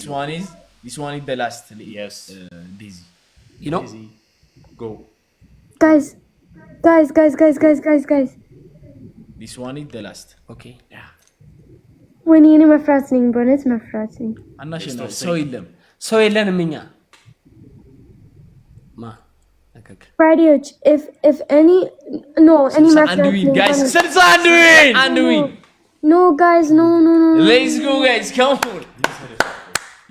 This one is the last. Yes. Daisy. You know? Daisy. Go. Guys. This one is the last. Okay. Yeah. When you my frightening, but it's my frightening. Anashina. So illam. So የለንም እኛ ማ ለከክ Friday, if any my frightening. Guys, and win. No, guys, no. Let's go, guys. Come on.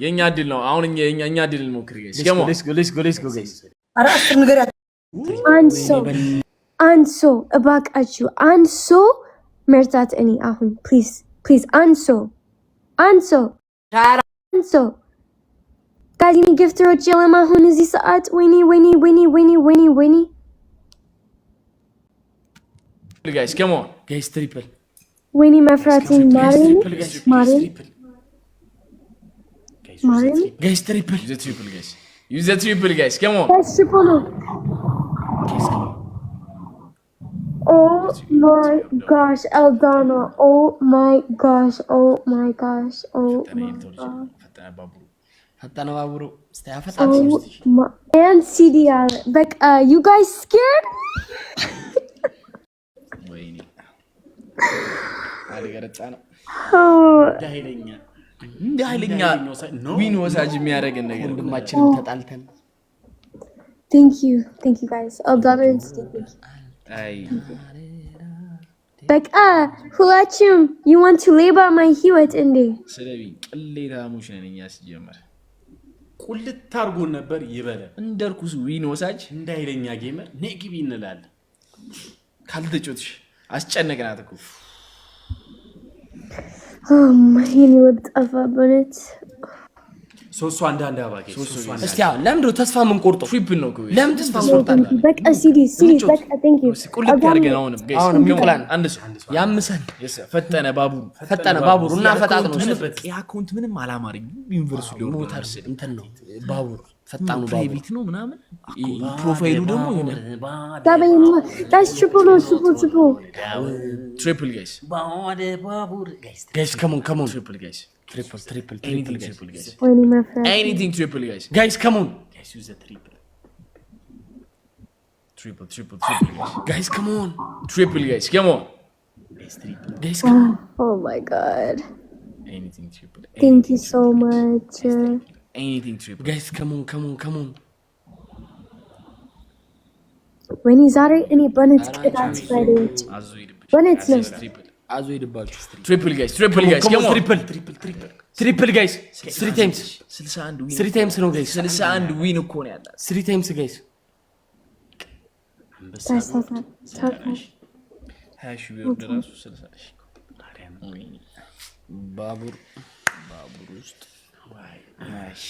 የኛ ድል ነው አሁን የኛ ድል ነው ክሪስ come on let's go guys አራስር ነገር አንሶ እባካችሁ አንሶ መርታት እኔ አሁን please አንሶ guys you need gift throw ጀለማ አሁን እዚህ ሰዓት ወይኔ guys come on guys triple ወይኔ መፍራትን ማሪ guys triple use the triple guys come on guys triple no. Oh my gosh Eldana oh my gosh ፈጣነ ባቡሩ ስታፈጣ and CDR like you guys scared ወይኔ አልገረጣ ነው እንደ ኃይለኛ ዊን ወሳጅ የሚያደርገን ነገር ወንድማችንን ተጣልተን thank you guys Eldana and Steve አይ like ሁላችሁም you want to labor my ህይወት እንዴ ስለዚህ ቅሌታሞች ነን እኛ ሲጀመር ቁልት አርጎን ነበር ይበለ እንደርኩስ ዊን ወሳጅ እንደ ኃይለኛ ጌመር ነግቢ እንላለን ካልተጮትሽ አስጨነቅናት እኮ my ወጥ ጠፋበት ሶሶ አንዳንድ አባጌ እስቲ አሁን ለምን ነው ተስፋ ምን ቆርጦ ትሪፕል ነው እኮ ለምን ተስፋ ቆርጣለ በቃ ሲሪስ በቃ thank you ቁልት ያርገን አሁንም ጋይስ አሁንም ይቆላል አንድ ሰው ያምሰን ፈጠነ ባቡሩ እና ፈጣጥ ነው ያ አካውንት ምንም አላማረኝ ዩኒቨርሲቲ ነው ሞተር እንትን ነው ባቡሩ ፈጣኑ ባቡሩ ፕራይቬት ነው ምናምን ፕሮፋይሉ ደግሞ የሆነ ዳበይ guys triple triple guys ባቡር guys come on triple guys triple anything triple guys wayne my friend anything triple guys come on guys use the triple guys come on triple guys come on guys come on oh my god anything triple thank you so much anything triple guys come on wayne ዛሬ እኔ በነት ቅጣት ፍራይዴ በነት ነው አዞ ይደባችሁ triple guys come on triple guys 3 times 61 times ነው guys 61 ዊን እኮ ነው ያላት 3 times guys ሃሽ ቢወርድ ራሱ 60 ሺህ ባቡር ውስጥ ማሽ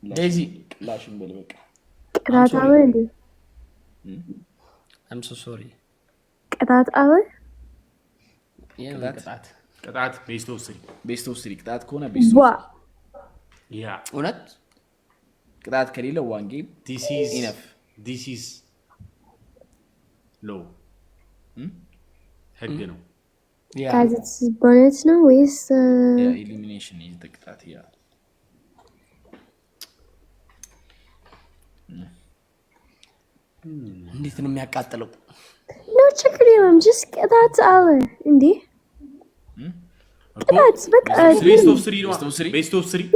ዴዚ ላሽን በል በቃ ቅጣት አለ እንዴ I'm so sorry ቅጣት አለ ቅጣት ቤስት ኦፍ 3 ቅጣት ከሆነ ቤስት ዋ ያ እውነት ቅጣት ከሌለ ዋን ጌም this is low ህግ ነው guys it's bonus ነው ወይስ elimination is the ቅጣት ያ እንዴት ነው የሚያቃጥለው no ችግር የለም just ቅጣት አለ እንዴ ቅጣት በቃ ቤስት ኦፍ 3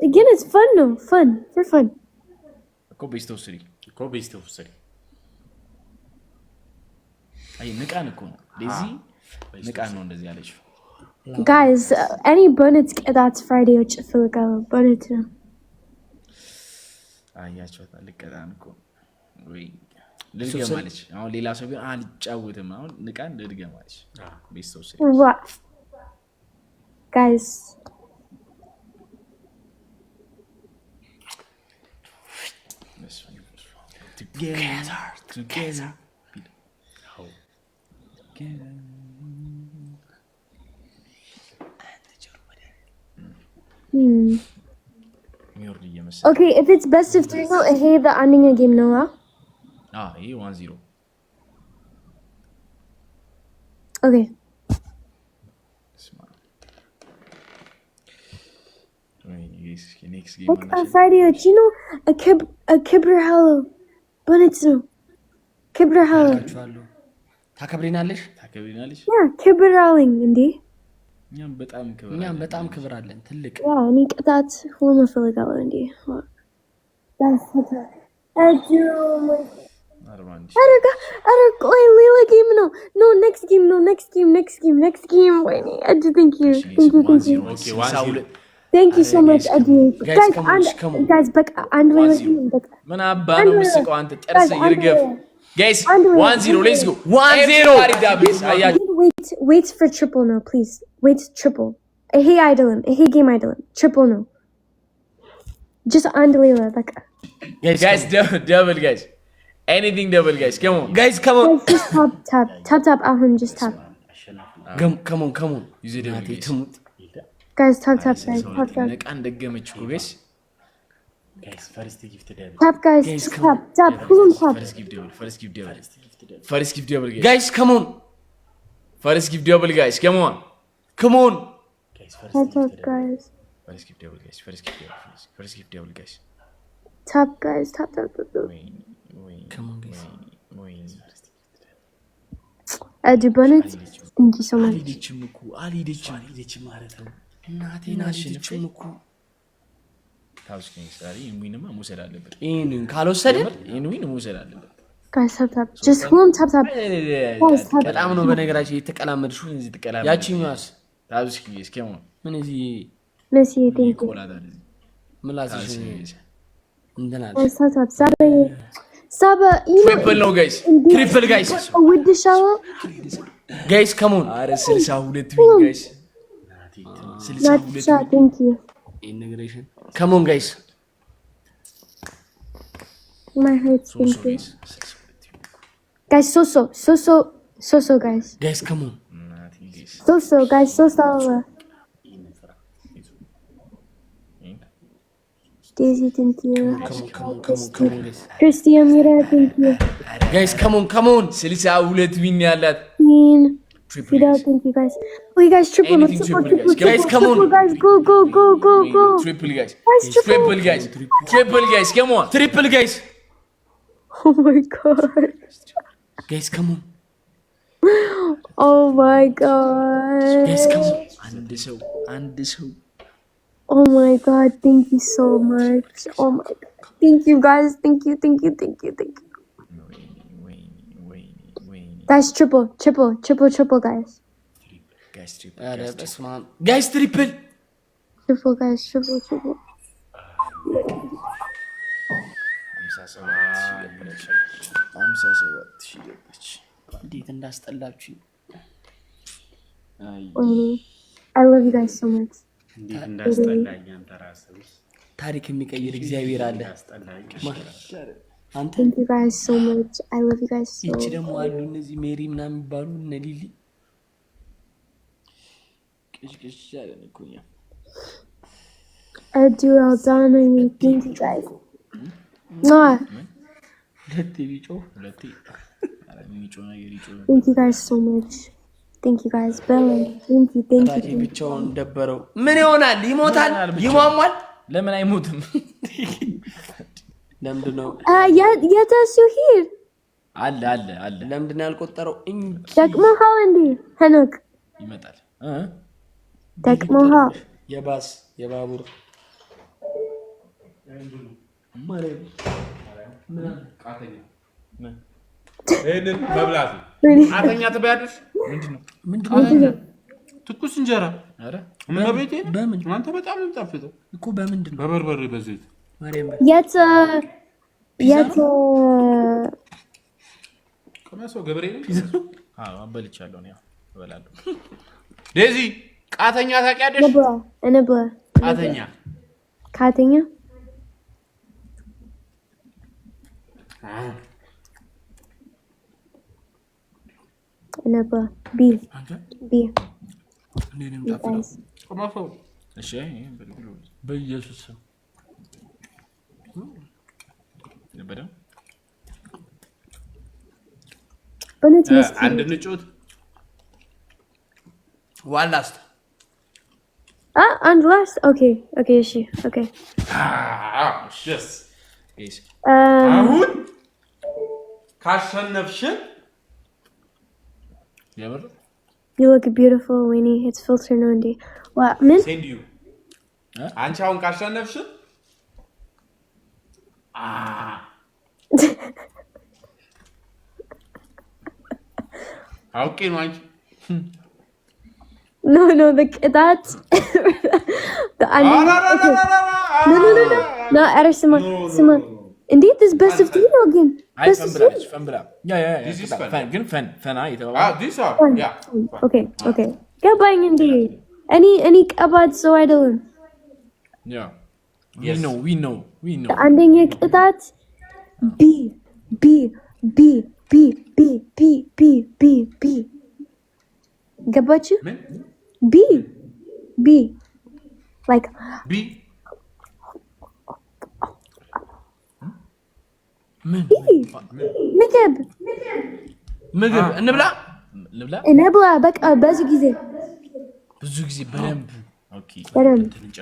again it's fun no fun for fun እኮ ቤስት ኦፍ 3 አይ ንቃን እኮ ነው ለዚህ ንቃን ነው እንደዚህ ያለችው guys any bonus ቅጣት ፍራይዴ ጭፍልጋው bonus ነው አያቸው ልቀጣን እኮ ወይ ልድገማለች አሁን ሌላ ሰው ቢሆን አልጫወትም አሁን ንቃን ልድገማለች ቤስት ኦፍ 3 guys together okay if it's best of 3 ነው ይሄ አንደኛ ጌም ነው ይሄ 1-0 okay next game በቃ ፍራይዴዎች you know ክብረ ሃሎ በእውነት ነው ክብረ ሃሎ ታከብሪናለሽ ያ ክብር አለኝ እንዴ እኛም በጣም ክብር አለን ትልቅ ያ እኔ ቅጣት ሁሉ እፈልጋለሁ እንዴ ቆይ ሌላ ጌም ነው no next game wait thank you thank you so much guys በቃ አንድ ላይ ምን አባ ነው ምስቀው አንተ ጥርስ ይርገፍ guys 1-0 let's go 1-0 wait for triple now please wait triple hey አይደለም ይሄ ጌም አይደለም triple ነው just አንድ ላይ በቃ guys double guys anything double guys come on just tap ahun just tap come on use it guys tap ነቃን ደገመች guys first gift double tap guys tap ሁሉም tap first gift double guys come on first gift double guys come on guys tap guys first gift double guys first gift double guys tap guys tap come on guys bonnet thank you so much አልሄደችም ማለት ነው እናቴ ናሽልችም እኮ ታውስኪኝ ሳሪ ኢንዊንማ መውሰድ አለበት ኢንዊን ካልወሰደ ኢንዊን መውሰድ አለበት guys tap just ሁሉም tap በጣም ነው በነገራችን የተቀላመድሽው እዚህ ተቀላመድ ያቺኛስ ታውስኪኝ እስኪው ምን እዚህ መሲ thank you ምላስሽ እንደናል tap Saba triple no guys with the shower guys come on አረ 62 win guys 62 thank you integration come on guys my heart thank you guys so guys come on so guys so Daisy thank you come on guys Christian Mira thank you guys come on 62 win ያላት triple thank you guys you guys triple guys come on guys go triple guys triple guys oh my god guys come on oh my god guys come on አንድ ሰው oh my god thank you so much oh my god thank you guys thank you guys triple guys guys triple guys triple እንዴት እንዳስጠላችሁ I love you guys so much እንዴት እንዳስጠላኝ አንተ ራስህ ታሪክ የሚቀይር እግዚአብሔር አለ አንተ thank you guys so much I love you guys so እቺ ደግሞ አሉ እነዚህ ሜሪ ምናምን የሚባሉ እነ ሊሊ ቅሽቅሽ ያለን እኮኛ do Aldana thank you guys thank you guys so much thank you guys Bella thank you ብቻውን ደበረው ምን ይሆናል ይሞታል ይሟሟል ለምን አይሞትም ለምንድነው የታሱ ሂር አለ ለምንድነው ያልቆጠረው ደክሞሃል እንዴ ሄኖክ ይመጣል ደክሞሃል የባስ የባቡር ማረም ይሄንን መብላት አተኛ ተበያድሽ ምንድነው ትኩስ እንጀራ አረ እመቤቴ በምን አንተ በጣም እንጣፍጠው እኮ በምንድነው በበርበሬ በዘይት ማረም የት ከመሶ ገብርኤል አዎ አበልቻለሁ ነው እበላለሁ ዴዚ ቃተኛ ታውቂያለሽ እንብላ ቃተኛ Never. B. እኔንም ታፈው ከመሶ እሺ በኢየሱስ ነበረ አንድ ንጩት ዋላስት And last. Okay, she. Okay. Yes. Yes. አሁን ካሸነፍሽን የምር You look beautiful, Winnie. It's filter no indeed. What? Min? send you አንቺ አሁን ካሸነፍሽን አውቄ ነው አንቺ No, that. The onion. Okay. No. No, Erer, Sima. Indeed, this best of three again. Best of three. Yeah. This is fun. Good fun. this are Fun. yeah Okay. Get buying indeed. Any kabad so I don't. Yeah. Yes. We know. The ending that. B. Got you? B. Like B ምግብ እንብላ በቃ ብዙ ጊዜ በደንብ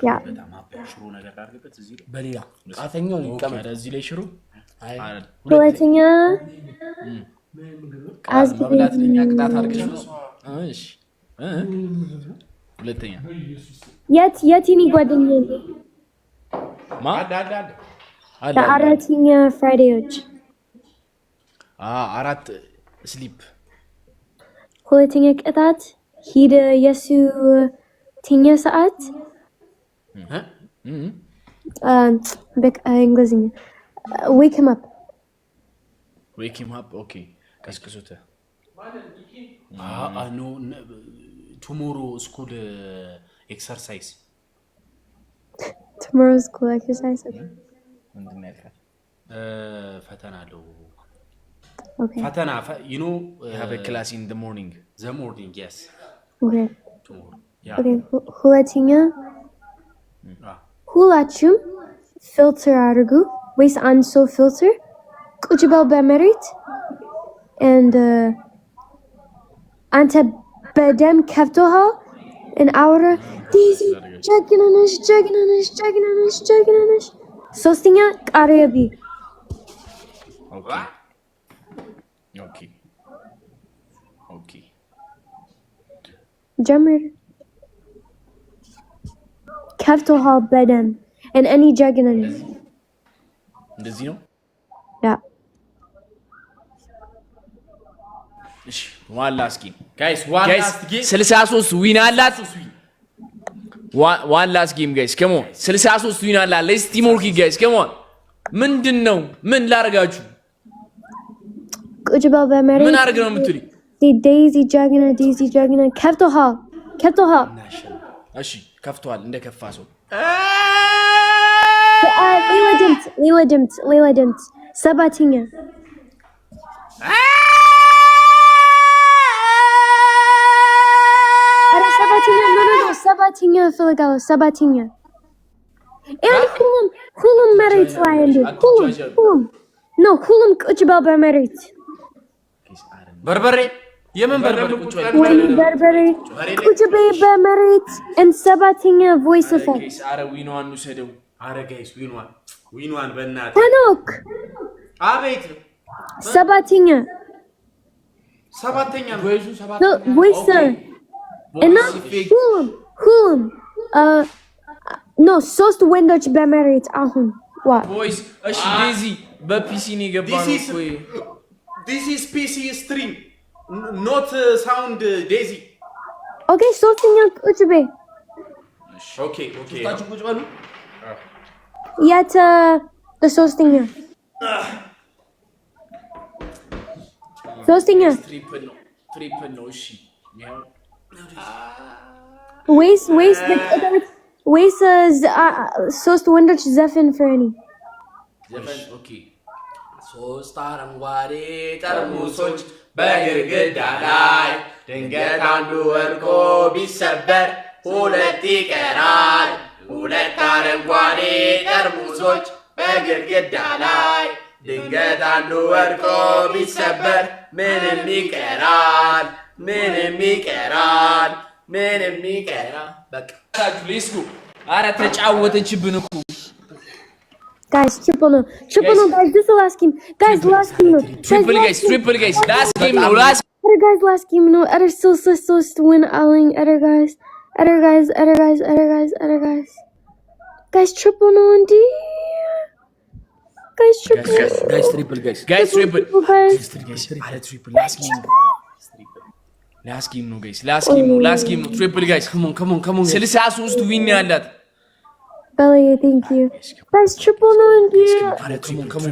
ያ ሽሮ ነገር አድርገበት እዚህ በሌላ ቃተኛው ይቀመጥ እዚህ ላይ ሽሮ ሁለተኛ መብላትኛ ቅጣት አድርገሽ እሺ ሁለተኛ የቲኒ ጓደኛዬ አለ አራተኛ ፍራይዴዎች አራት ስሊፕ ሁለተኛ ቅጣት ሂደ የሱ ተኛ ሰዓት በቃ እንግሊዝኛ wake him up ኦኬ ቀስቅሱት no tomorrow school exercise okay. ምንድነው ያልካል ፈተና አለው Okay. ፈተና you know have a class in the morning yes Okay. tomorrow yeah Okay. ሁለተኛ ሁላችሁም ፊልተር አድርጉ ወይስ አንድ ሰው ፊልተር ቁጭ በል በመሬት and አንተ በደም ከፍቶሃል and አውራ ዴዚ ጀግናነሽ ሶስተኛ ቃሪያ ቢ ኦኬ ጀምር ከፍቶሃል በደም and any ጀግናነሽ እንደዚህ ነው ያ እሺ ዋን ላስት ጌም guys one last game 63 ዊን አላት ዋን ላስት ጌም ጋይስ come on 63 ዊን አላት let's team work guys come on ምንድነው ምን ላርጋችሁ ቁጭ በል በመሬት ምን አርግ ነው የምትሉኝ ዴዚ ጀግና ከፍቶሃል እሺ ከፍቷል እንደ ከፋ ሰው ሌላ ድምፅ ሰባተኛ ሰባተኛ እፈልጋለሁ ሰባተኛ ሁሉም መሬት ላይ እንዴ ሁሉም ቁጭ በል በመሬት በርበሬ የምን በርበሬ ቁጭ በርበሬ ቁጭ በል በመሬት ሰባተኛ ቮይስ ኢፌክት አረ ዊኗን ውሰደው አረ ጋይስ ዊንዋን በእናትህ ታኖክ አቤት ሰባተኛ ቮይስ እና ሁሉም ኖ ሶስት ወንዶች በመሬት አሁን ቮይስ እሺ ዴዚ በፒሲ ነው የገባው this is PC stream not sound Daisy ኦኬ ሶስተኛ ቁጭ በል ኦኬ ታችሁ ቁጭ በሉ የት ሶስተኛ ትሪፕል ነው እሺ ወይስ ሶስት ወንዶች ዘፈን ፍሬኒ ዘፈን ኦኬ ሶስት አረንጓዴ ጠርሙሶች በግድግዳ ላይ ድንገት አንዱ ወድቆ ቢሰበር ሁለት ይቀራል ሁለት አረንጓዴ ጠርሙሶች በግድግዳ ላይ ድንገት አንዱ ወድቆ ቢሰበር ምንም ይቀራል ምንም ይቀራ በቃ ሌትስ ጎ ኧረ ተጫወተችብን እኮ Guys, triple no, guys. This is the last game. Guys, last game no. Triple guys. Last game no. Other guys, last game no. Other still to win Alling. Other guys. Guys, triple no indeed. Guys, triple. Guys, triple guys. Guys, triple. Guys. Triple. Last game no guys. Last game no. Triple guys. Come on. 63 win ያላት Belly, thank you. Guys, triple no indeed. Come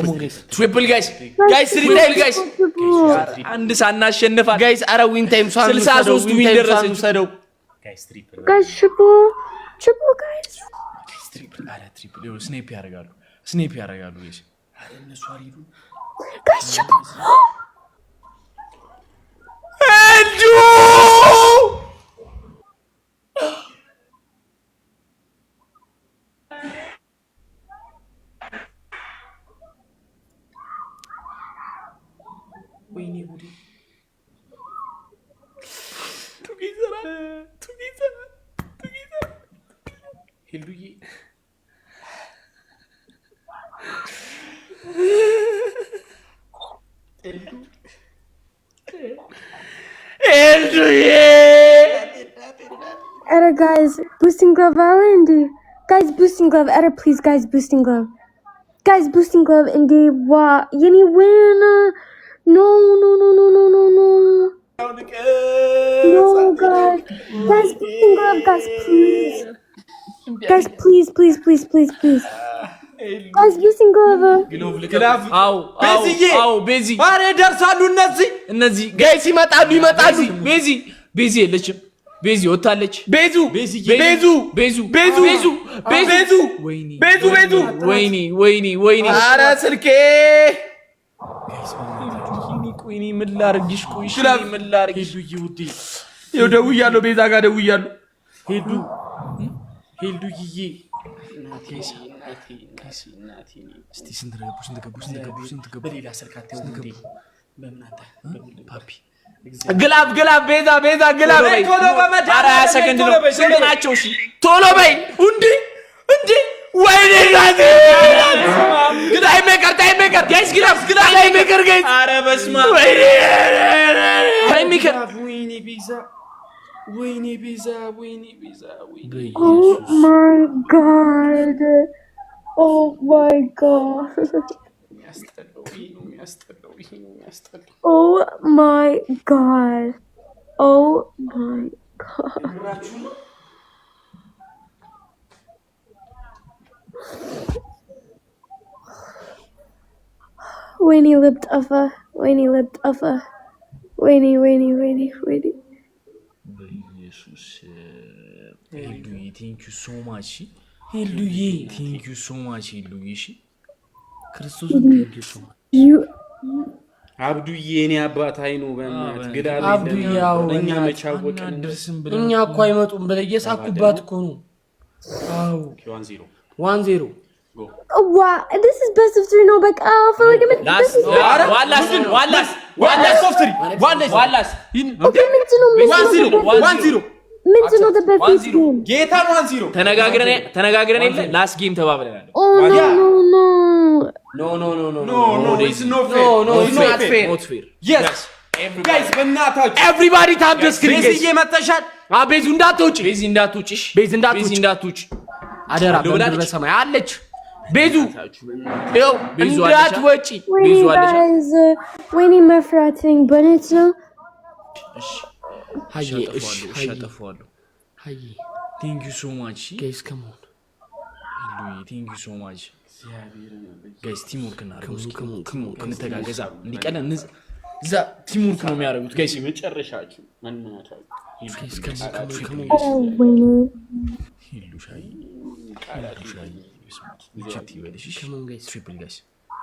on guys. Triple guys. Guys, triple guys. አንድ ሳናሸንፋት Guys, አረ win time 63 win ደረሰች። Guys, triple. Guys, triple guys. Triple. አረ triple ይኸው ስኔፕ ያደርጋሉ guys. አረ እነሱ አሪዱ Guys, triple. ወይኔ ጉዴ ቱጌዘር ሄልዱዬ Error, guys, boosting glove, Indy. Guys, boosting glove, error, please, guys, boosting glove. Guys, boosting glove, Indy. Wow, you need win. No, guys. Guys, boosting glove, guys, please. Guys, please. Guys, boosting glove. አው ቤዚ አረ ደርሳሉ እነዚህ ጋይስ ይመጣሉ ቤዚ የለችም ቤዚ ወጣለች ቤዙ ወይኔ አረ ስልኬ ቆይኒ ምን ላርግሽ ምን ላርግሽ ውዴ ይኸው ደውያለሁ ቤዛ ጋር ደውያለሁ ሄልዱዬ እናቴ እስቲ ስንት ገቡ በሌላ ስልካት እንዴ በእናንተ ፓፒ ግላብ ቤዛ ግላብ ቶሎ በመዳራ ሰከንድ ነው ስንት ናቸው እሺ ቶሎ በይ እንዴ ወይኔ ጋዜ ታይም ሜከር ጋይስ ግላብ ታይም ሜከር ጋይስ አረ በስማ ወይኔ ታይም ሜከር ወይኔ ቤዛ Oh my god. When he lived Uffa. When he. ሄልዱዬ ቴንክ ዩ ሶ ማች ሄልዱዬ ቴንክ ዩ ሶ ማች ሄልዱዬ እሺ ክርስቶስ ቴንክ ዩ ሶ ማች አብዱዬ እኔ አባት አይኑ በእናትህ ግዳብ አብዱዬ እኛ መቻወቅን ድርስም ብለ እኛ እኮ አይመጡም ብለ እየሳኩባት እኮ ነው አው 1-0 go wow this is best of 3 no back I feel like I'm ዋላስ ኦፍ 3 ዋላስ okay 1-0 ምንድነው the best game ጌታ 1-0 ተነጋግረን የለ ላስት ጌም ተባብለናል oh no it's not fair yes guys በእናታችሁ everybody tap the screen ቤዚ እየመጣሻል ቤዚ እንዳትውጪ አደራ በሰማይ አለች ቤዙ እንዳትወጪ ቤዙ አለች ወይኔ መፍራትኝ በነት ነው ሃይ ሸጠፈዋለሁ ሃይ ቴንክ ዩ ሶ ማች ጋይስ ካም ኦን ቴንክ ዩ ሶ ማች ጋይስ ቲምወርክ እናደርገው እንተጋገዛ እንዲቀለን እዛ ቲምወርክ ነው የሚያደርጉት ጋይስ መጨረሻችሁ ማንናታችሁ ጋይስ ካም ኦን ሂሉሻይ ዊችት ይበልሽ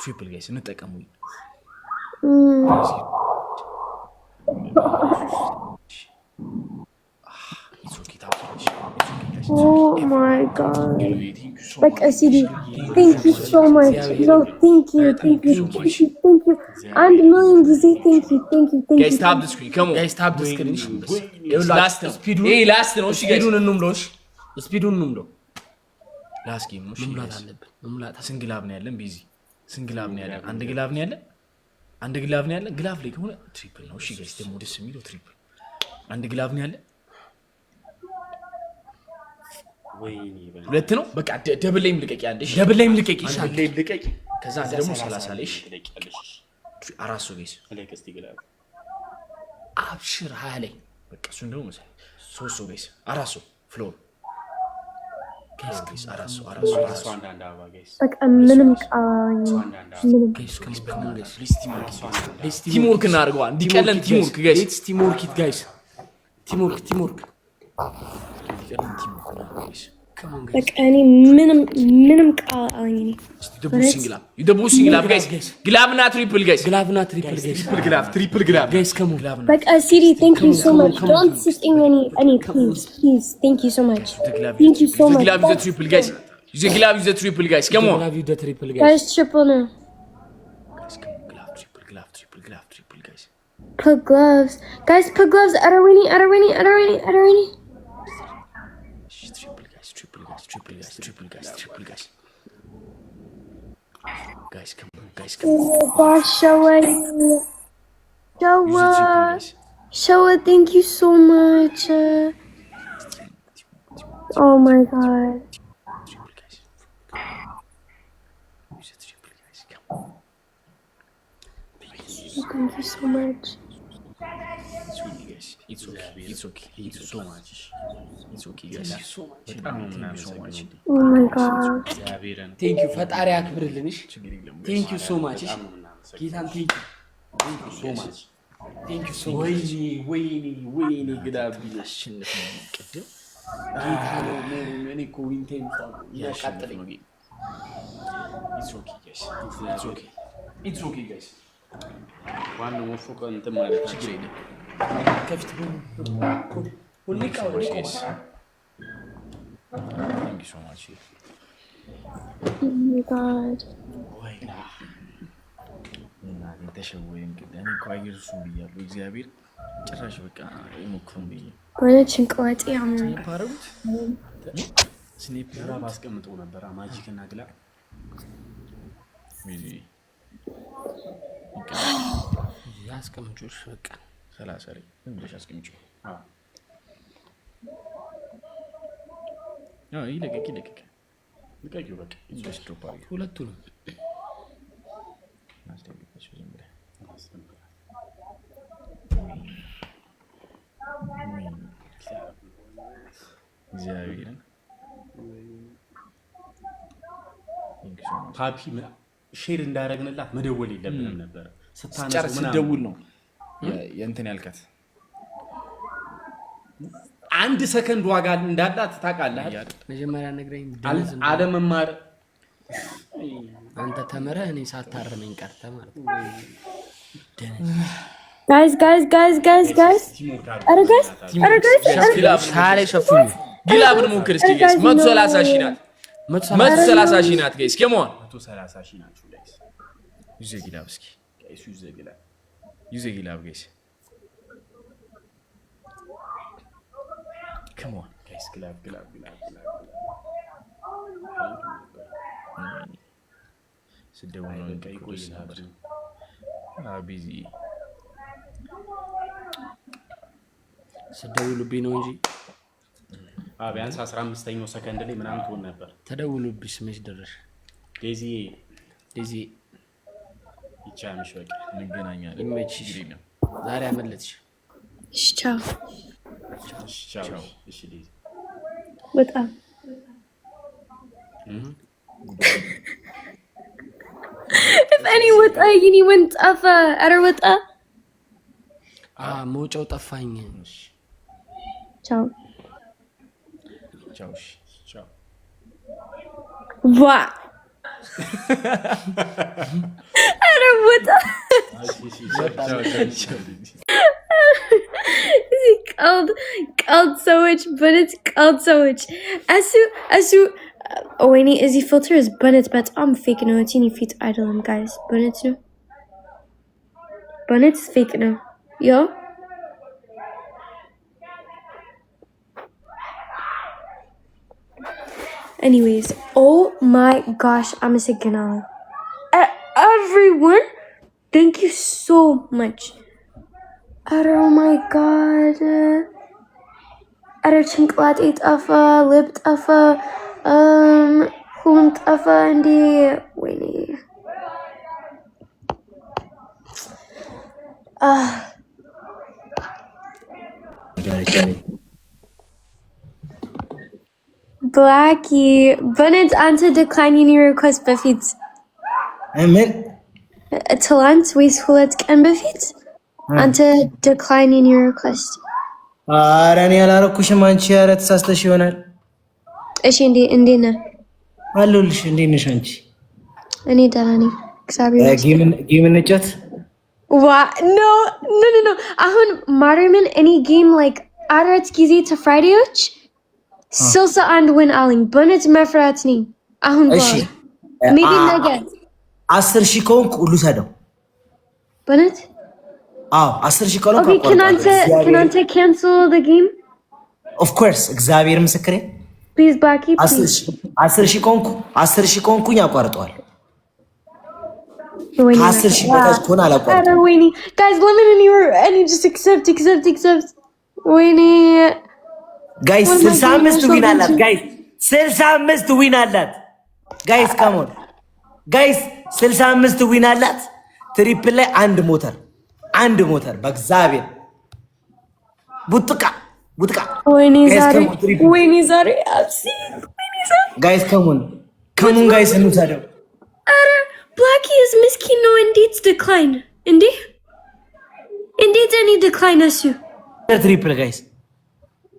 ትሪፕል ጋይስ እንጠቀሙ Oh my god. Like I see. Thank you so much. No, thank you. 1 million ጊዜ thank you. Guys, tap the screen. Come on. Guys, tap the screen. Last ነው. Hey, last ነው. እሺ guys. ስፒዱን እንምለው። ላስት ጌም ነው። መሙላት አለብን። መሙላት ስንግላብ ነው ያለን። ቢዚ ስንግላብ ነው ያለን። አንድ ግላብ ነው ያለን። ግላብ ላይ ከሆነ ትሪፕል ነው። እሺ ጋይስ ደግሞ ደስ የሚለው ትሪፕል አንድ ግላብ ነው ያለን። ሁለት ነው በቃ ደብል ላይም ልቀቂ አንዴ። ደብል ላይም ልቀቂ ከዛ ደግሞ 30 ላይ እሺ አራሱ ጋይስ አብሽር 20 ላይ በቃ እሱ እንደው መሰለኝ 3 ጋይስ አራሱ ፍሎር ጋይስ አራሱ አንዳንድ አባ ጋይስ በቃ ምንም ቲምወርክ እናድርገዋ እንዲቀለን ቲምወርክ ጋይስ ቲምወርክ በቃ እኔ ምንም ቃል ደቡሲንግ ላብ ጋይስ ግላብና ትሪፕል ጋይስ ትሪፕል ግላብ ጋይስ ከሙ በቃ ሲሪ thank you so much don't sing any please thank you so much ግላብ is the triple guys ግላብ is the triple guys come on guys triple no ግላብ triple guys put gloves guys put gloves Arawini triple guys come on gosh Showa thank you so much oh my god thank you so much it's okay guys oh my god thank you ፈጣሪ አክብርልንሽ thank you so much ጌታን thank you so much ወይኔ ግዳብ አሸንፍ ነው ቅድም ጌታ ነው እኔ እኮ ዊንቴን ያቃጥለኝ it's okay guys ዋናው ወፎቀ እንትን ማለት ችግር የለም ከፍት ሁሉ ቃው guys thank you so much oh my god ወይኔ እና ተሸወኝ እንግዲህ እኔ ኳይርሱ ብያለሁ እግዚአብሔር ጭራሽ በቃ ይሞክሩም ብዬ ወለችን ቆጥ ያምሩ ፓሩት ስኒፐር አስቀምጠው ነበር ማጂክ እና ግላ ቢዚ ያስቀምጪው በቃ 30 ላይ ምን ብለሽ አስቀምጪው ይለቀቅ ልቀቂው በቃ ይዘሽ ድሮፕ አድርጊ ሁለቱንም ማስተካከልሽ ዝም ብለህ እግዚአብሔርን ፓፒ ሼር እንዳደረግንላት መደወል የለብንም ነበር ስታነሱ ምን ደውል ነው የእንትን ያልከት 1 ሰከንድ ዋጋ እንዳላት ታውቃለህ መጀመሪያ ነግረኝ አለመማር አንተ ተመረህ እኔ ሳታረመኝ ቀርተ ማለት ነው guys ታሬ ሸፉኝ ግላብን ሞክር እስኪ ጋይስ 130 ሺህ ናት 130 ሺህ ናት ጋይስ ከሞን 130 ሺህ ናችሁ ጋይስ ዩዘ ግላብ እስኪ ጋይስ ዩዘ ግላብ ጋይስ ከሞን ጋይስ ግላብ ስደው ነው እንቀይቆይ ነበር ቢዚ ስደውሉብኝ ነው እንጂ ቢያንስ 15ኛው ሰከንድ ላይ ምናምን ትሆን ነበር ተደውሉብሽ መች ደረሽ ዴዚ ይቻምሽ በቃ እንገናኛለን ይመችሽ ዛሬ አመለጥሽ ቻው እሺ ዴዚ በጣም if anyone ጠፋ አረ ወጣ መውጫው ጠፋኝ ቻው ዋ አረ ወጣ ቀልድ ሰዎች በነት ቀልድ ሰዎች እሱ ወይኔ እዚህ ፊልተር በነት በጣም ፌክ ነው። ቲኒ ፊት አይደለም ጋይስ በነት ነው። but it's fake now. Yo. Anyways, oh my gosh, I'm a signal. Everyone, thank you so much. Oh my god. ጭንቅላቴ ጠፋ, ልብ ጠፋ፣ ሁሉም ጠፋ እንዴ! ወይኔ ብላኪ በነት አንተ declining your request በፊት ምን ትላንት ወይስ 2 ቀን በፊት አንተ declining your request? ኧረ እኔ አላረኩሽም። አንቺ ኧረ ተሳስተሽ ይሆናል። እሺ እንዴት ነህ? አለሁልሽ። እንዴት ነሽ አንቺ? እኔ ደህና ነኝ እግዚአብሔር ይመስገን። ጌም እንጫወት? ኖ አሁን ማርያምን እኔ ጌም ላይክ 4 ጊዜ ፍራይዴዎች 61 ዊን አለኝ። በእውነት መፍራት ነኝ አሁን እሺ ሜቢ ነገ 10,000 ከሆንኩ ሁሉ ሰደው በእውነት 10,000 ከሆንኩ ኦኬ ከናንተ cancel the game of course እግዚአብሔር ምስክሬ please ባኪ 10,000 ከሆንኩኝ አቋርጠዋል። 10,000 በታች ከሆነ አላቋርጠውም። ወይኔ guys let me in your and you just accept ወይኔ ጋይስ 65 ዊን አላት። ጋይስ 65 ዊን አላት። ጋይስ ካም ኦን ጋይስ 65 ዊን አላት። ትሪፕል ላይ አንድ ሞተር በእግዚአብሔር ቡጥቃ ወይኔ ዛሬ ጋይስ ካም ኦን ጋይስ እንውሰደው። አረ ብላኪ is ምስኪን ነው። እንዴት ዲክላይን እንዴት እኔ ዲክላይን እሱ ትሪፕል ጋይስ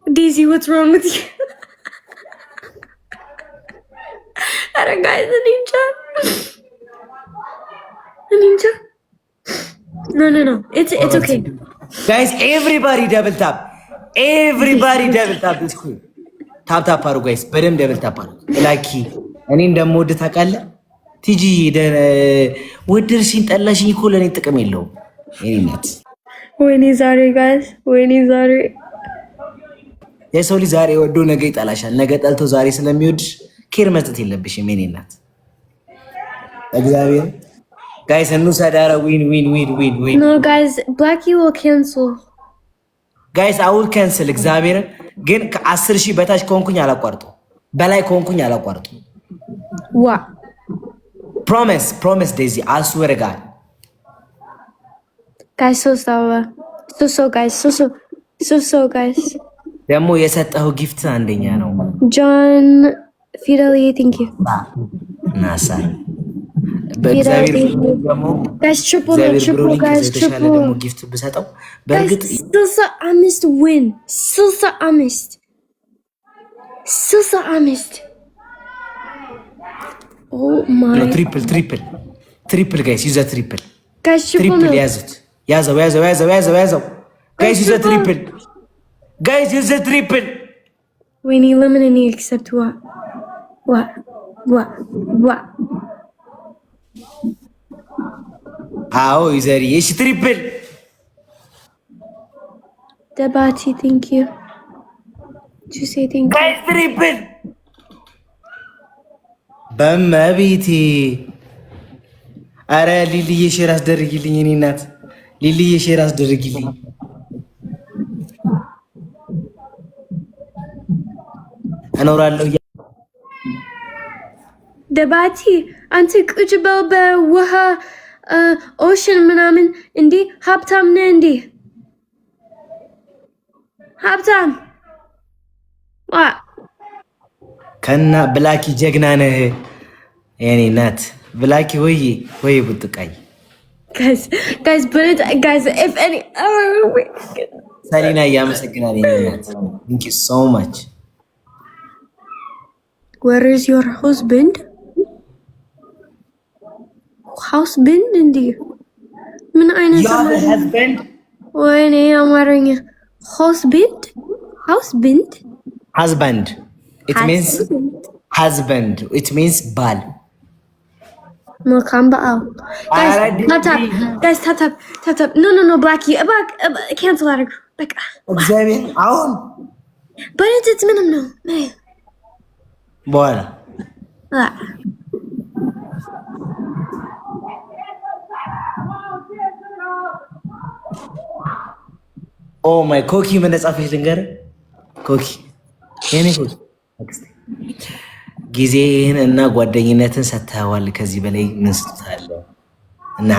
Daisy, what's wrong with you? Ara guys, ninja. No. It's okay. Guys, everybody double tap. This cool. Tap አሩ guys. በደም double tap አሩ። ላኪ እኔ እንደምወድ ታውቃለህ። ቲጂ ወድርሽኝ ጠላሽኝ እኮ ለኔ ጥቅም የለውም። እኔነት ወይኔ ዛሬ guys, የሰው ልጅ ዛሬ ወዶ ነገ ይጠላሻል። ነገ ጠልቶ ዛሬ ስለሚወድሽ ኬር መስጠት የለብሽም። የኔ እናት እግዚአብሔር ጋይስ እንውሰዳረ ዊን No guys, Blackie will cancel. ጋይስ I will cancel እግዚአብሔር ግን ከ10,000 በታች ከሆንኩኝ አላቋርጡ፣ በላይ ከሆንኩኝ አላቋርጡ። What? Promise Daisy, I swear to God. Guys, so guys. ደግሞ የሰጠው ጊፍት አንደኛ ነው። John Fidelity, thank you. ናሳ በእግዚአብሔር ደግሞ guys triple guys triple ደግሞ ጊፍት ብሰጠው በእርግጥ Silsa Amist. Oh my. No, triple guys, use a triple. Guys triple ያዘው guys use a triple. Guys, use a triple. We need lemon and accept what? How is that? Yes, triple. Debati, thank you. Did you say thank you? Guys, triple. በመቤቴ አረ ሊልዬ ሼር አስደርጊልኝ። እኔ እናት ሊልዬ ሼር አስደርጊልኝ። እኖራለሁ ደባቲ አንተ ቁጭ በል በውሃ ኦሽን ምናምን እንዴ ሀብታም ነህ እንዴ? ሀብታም ከና ብላኪ ጀግና ነህ የኔ እናት ብላኪ ወይ ቡጥቃይ guys but it guys if any ሰሊና ያመሰግናል የኔ እናት thank you so much. Where is your husband? እንዴ ምን አይነት husband? ወይኔ አማርኛ husband it means husband, it means ባል መልካም በዓል guys tap no Blackie cancel አድርጉ በቃ እግዚአብሔር አሁን በእንት ምንም ነው በኋላ ኦ ማይ ኮኪ ምን ጻፈሽ ልንገርህ ኮኪ የኔ ኮኪ ጊዜህን እና ጓደኝነትን ሰጥተዋል ከዚህ በላይ ምን ስትታለ እና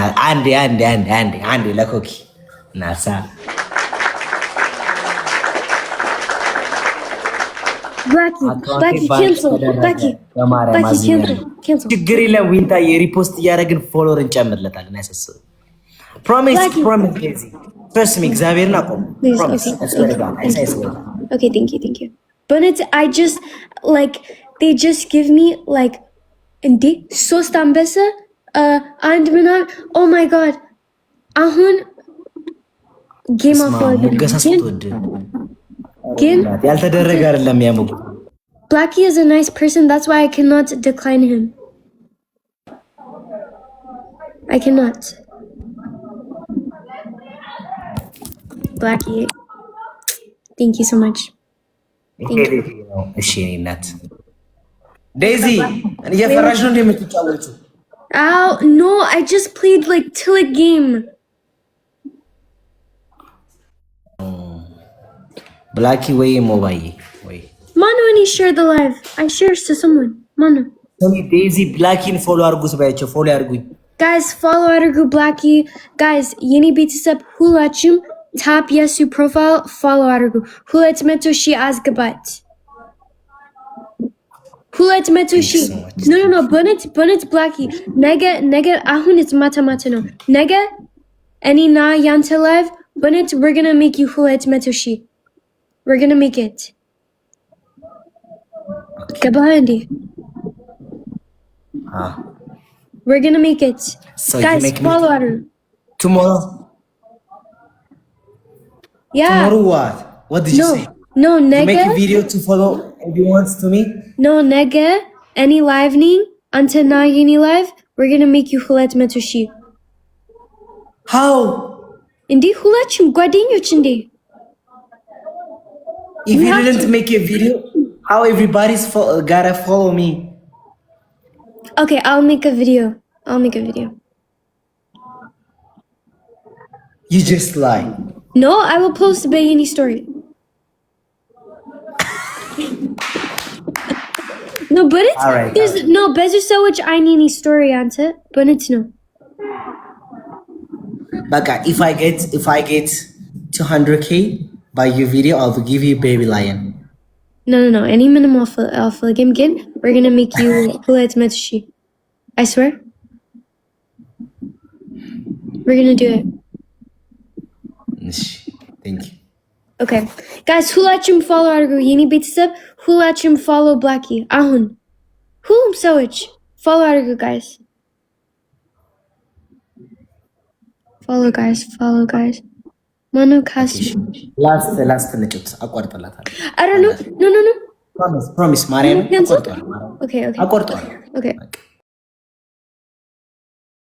አንዴ ለኮኪ ናሳ Blackie cancel ችግር የለም ዊንታ የሪፖስት እያደረግን ፎሎወር እንጨምርለታለን አይሰስም ፕሮሚስ trust me እግዚአብሔርን አቆም ፕሮሚስ okay thank you but I just like they just give me like እንዴ 3 አንበሳ አንድ ምናምን oh my god አሁን ጌም ኦፍ ግን ያልተደረገ አይደለም ያሙቁ Blackie is a nice person that's why I cannot decline him I cannot Blackie thank you so much እሺ እናት ዴዚ እየፈራሽ ነው እንደምትጫወቱ Oh no I just played like till a game Blackie way mobile way Manu when you share the live I shares to someone Manu Daisy Blackie follow argus bayacho follow argu guys follow argu Blackie guys yeni betisap hulachum tap yes to profile follow argu hulat meto shi azgabat hulat meto shi no bonnet Blackie nega ahun it's mata no nega any na yanta live bonnet we're gonna make you hulat meto shi we're gonna make it Kabahandi we're gonna make it so guys follow Aru tomorrow yeah tomorrow what did you say no nega make a video to follow everyone to me no nega any live ning until now yini live we're gonna make you hulat metoshi how indi hulachum guadinho chindi if you didn't make a video how everybody's gotta follow me okay I'll make a video you just lie no I will post a Bayani story no but it's right, there's no bezu so much I need story answer but it's no Baka if I get 200k by your video I'll give you baby lion no any minimum off the game again we're gonna make you hulat metoshi I swear we're gonna do it thank you okay guys hulachum follow argu yeni betisap hulachum follow Blackie ahun hulum sewich follow argu guys follow guys Manu cast last ንጭት አቋርጠላታል I don't know no promise ማርያም አቋርጠዋል okay አቋርጠዋል okay